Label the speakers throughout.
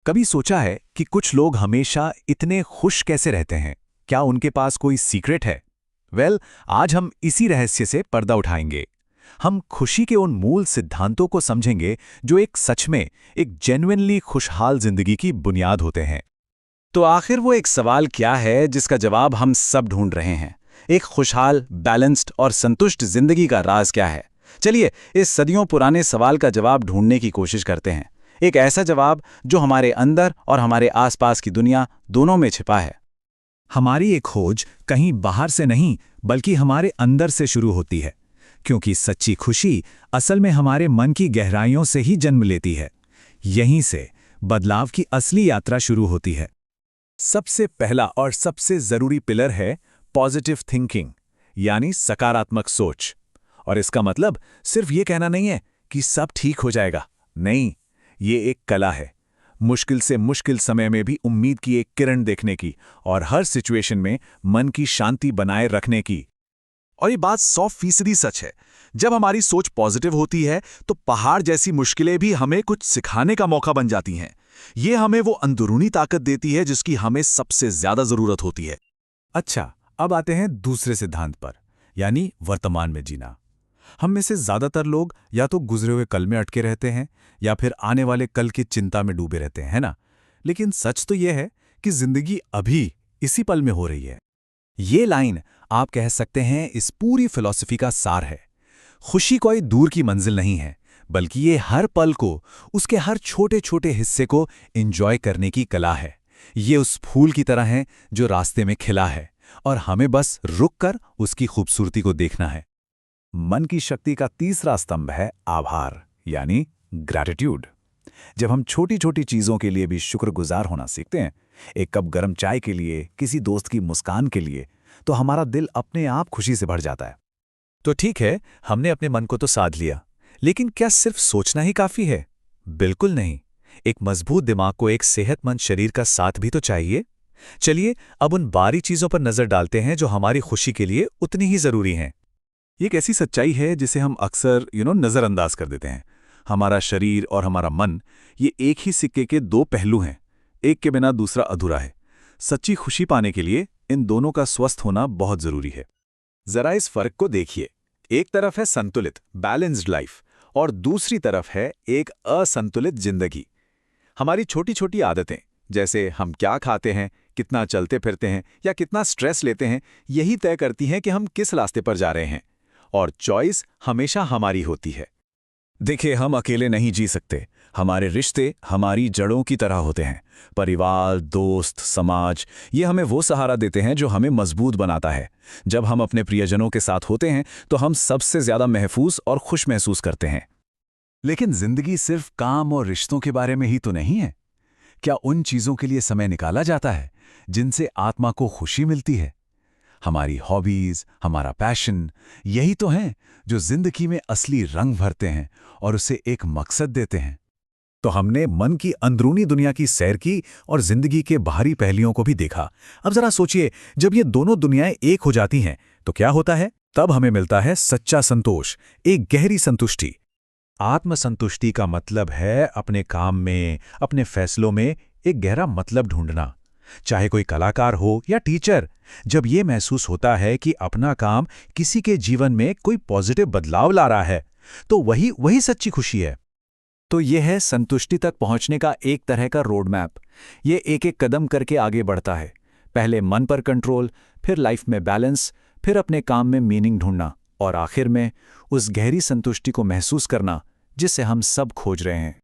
Speaker 1: कभी सोचा है कि कुछ लोग हमेशा इतने खुश कैसे रहते हैं? क्या उनके पास कोई सीक्रेट है? आज हम इसी रहस्य से पर्दा उठाएंगे। हम खुशी के उन मूल सिद्धांतों को समझेंगे जो एक सच में एक जेन्युइनली खुशहाल जिंदगी की बुनियाद होते हैं।
Speaker 2: तो आखिर वो एक सवाल क्या है जिसका जवाब हम सब ढूंढ रहे हैं? एक खुशहाल, बैलेंस्ड और संतुष्ट जिंदगी का राज क्या है? चलिए इस सदियों पुराने सवाल का जवाब ढूंढने की कोशिश करते हैं। एक ऐसा जवाब जो हमारे अंदर और हमारे आसपास की दुनिया दोनों में छिपा है।
Speaker 1: हमारी एक खोज कहीं बाहर से नहीं बल्कि हमारे अंदर से शुरू होती है, क्योंकि सच्ची खुशी असल में हमारे मन की गहराइयों से ही जन्म लेती है। यहीं से बदलाव की असली यात्रा शुरू होती है। सबसे पहला और सबसे जरूरी पिलर है पॉजिटिव थिंकिंग, यानी सकारात्मक सोच। और इसका मतलब सिर्फ ये कहना नहीं है कि सब ठीक हो जाएगा। नहीं, ये एक कला है, मुश्किल से मुश्किल समय में भी उम्मीद की एक किरण देखने की और हर सिचुएशन में मन की शांति बनाए रखने की। और ये बात 100% सच है। जब हमारी सोच पॉजिटिव होती है तो पहाड़ जैसी मुश्किलें भी हमें कुछ सिखाने का मौका बन जाती हैं। ये हमें वो अंदरूनी ताकत देती है जिसकी हमें सबसे ज्यादा जरूरत होती है। अच्छा, अब आते हैं दूसरे सिद्धांत पर, यानी वर्तमान में जीना। हम में से ज्यादातर लोग या तो गुजरे हुए कल में अटके रहते हैं या फिर आने वाले कल की चिंता में डूबे रहते हैं, है ना? लेकिन सच तो यह है कि जिंदगी अभी इसी पल में हो रही है। ये लाइन आप कह सकते हैं इस पूरी फिलॉसफी का सार है। खुशी कोई दूर की मंजिल नहीं है, बल्कि ये हर पल को, उसके हर छोटे छोटे हिस्से को एंजॉय करने की कला है। ये उस फूल की तरह है जो रास्ते में खिला है और हमें बस रुककर उसकी खूबसूरती को देखना है। मन की शक्ति का तीसरा स्तंभ है आभार, यानी ग्रैटिट्यूड। जब हम छोटी छोटी चीजों के लिए भी शुक्रगुजार होना सीखते हैं, एक कप गर्म चाय के लिए, किसी दोस्त की मुस्कान के लिए, तो हमारा दिल अपने आप खुशी से भर जाता है। तो ठीक है, हमने अपने मन को तो साध लिया, लेकिन क्या सिर्फ सोचना ही काफी है? बिल्कुल नहीं। एक मजबूत दिमाग को एक सेहतमंद शरीर का साथ भी तो चाहिए। चलिए अब उन बारी चीजों पर नजर डालते हैं जो हमारी खुशी के लिए उतनी ही जरूरी हैं। ये एक ऐसी सच्चाई है जिसे हम अक्सर नजरअंदाज कर देते हैं। हमारा शरीर और हमारा मन, ये एक ही सिक्के के दो पहलू हैं। एक के बिना दूसरा अधूरा है। सच्ची खुशी पाने के लिए इन दोनों का स्वस्थ होना बहुत जरूरी है। जरा इस फर्क को देखिए। एक तरफ है संतुलित, बैलेंस्ड लाइफ, और दूसरी तरफ है एक असंतुलित जिंदगी। हमारी छोटी छोटी आदतें, जैसे हम क्या खाते हैं, कितना चलते फिरते हैं या कितना स्ट्रेस लेते हैं, यही तय करती हैं कि हम किस रास्ते पर जा रहे हैं। और चॉइस हमेशा हमारी होती है। देखिए, हम अकेले नहीं जी सकते। हमारे रिश्ते हमारी जड़ों की तरह होते हैं। परिवार, दोस्त, समाज, ये हमें वो सहारा देते हैं जो हमें मजबूत बनाता है। जब हम अपने प्रियजनों के साथ होते हैं तो हम सबसे ज्यादा महफूज और खुश महसूस करते हैं। लेकिन जिंदगी सिर्फ काम और रिश्तों के बारे में ही तो नहीं है। क्या उन चीजों के लिए समय निकाला जाता है जिनसे आत्मा को खुशी मिलती है? हमारी हॉबीज, हमारा पैशन, यही तो हैं जो जिंदगी में असली रंग भरते हैं और उसे एक मकसद देते हैं। तो हमने मन की अंदरूनी दुनिया की सैर की और जिंदगी के बाहरी पहलुओं को भी देखा। अब जरा सोचिए, जब ये दोनों दुनियाएं एक हो जाती हैं तो क्या होता है? तब हमें मिलता है सच्चा संतोष, एक गहरी संतुष्टि। आत्मसंतुष्टि का मतलब है अपने काम में, अपने फैसलों में एक गहरा मतलब ढूंढना। चाहे कोई कलाकार हो या टीचर, जब ये महसूस होता है कि अपना काम किसी के जीवन में कोई पॉजिटिव बदलाव ला रहा है, तो वही वही सच्ची खुशी है। तो यह है संतुष्टि तक पहुंचने का एक तरह का रोड मैप। ये एक एक कदम करके आगे बढ़ता है। पहले मन पर कंट्रोल, फिर लाइफ में बैलेंस, फिर अपने काम में मीनिंग ढूंढना, और आखिर में उस गहरी संतुष्टि को महसूस करना जिसे हम सब खोज रहे हैं।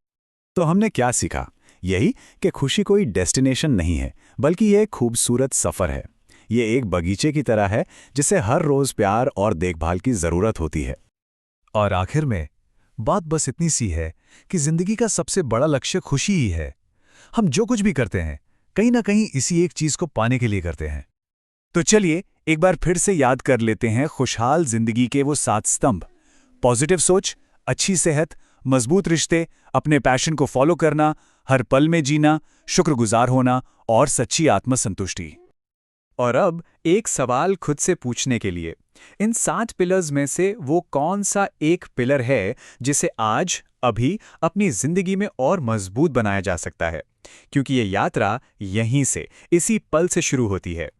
Speaker 1: तो हमने क्या सीखा? यही कि खुशी कोई डेस्टिनेशन नहीं है, बल्कि यह एक खूबसूरत सफर है। ये एक बगीचे की तरह है जिसे हर रोज प्यार और देखभाल की जरूरत होती है। और आखिर में बात बस इतनी सी है कि जिंदगी का सबसे बड़ा लक्ष्य खुशी ही है। हम जो कुछ भी करते हैं, कहीं ना कहीं इसी एक चीज को पाने के लिए करते हैं। तो चलिए एक बार फिर से याद कर लेते हैं खुशहाल जिंदगी के वो 7 स्तंभ। पॉजिटिव सोच, अच्छी सेहत, मजबूत रिश्ते, अपने पैशन को फॉलो करना, हर पल में जीना, शुक्रगुजार होना और सच्ची आत्मसंतुष्टि। और अब एक सवाल खुद से पूछने के लिए, इन 7 पिलर्स में से वो कौन सा एक पिलर है जिसे आज, अभी अपनी जिंदगी में और मजबूत बनाया जा सकता है? क्योंकि ये यात्रा यहीं से, इसी पल से शुरू होती है।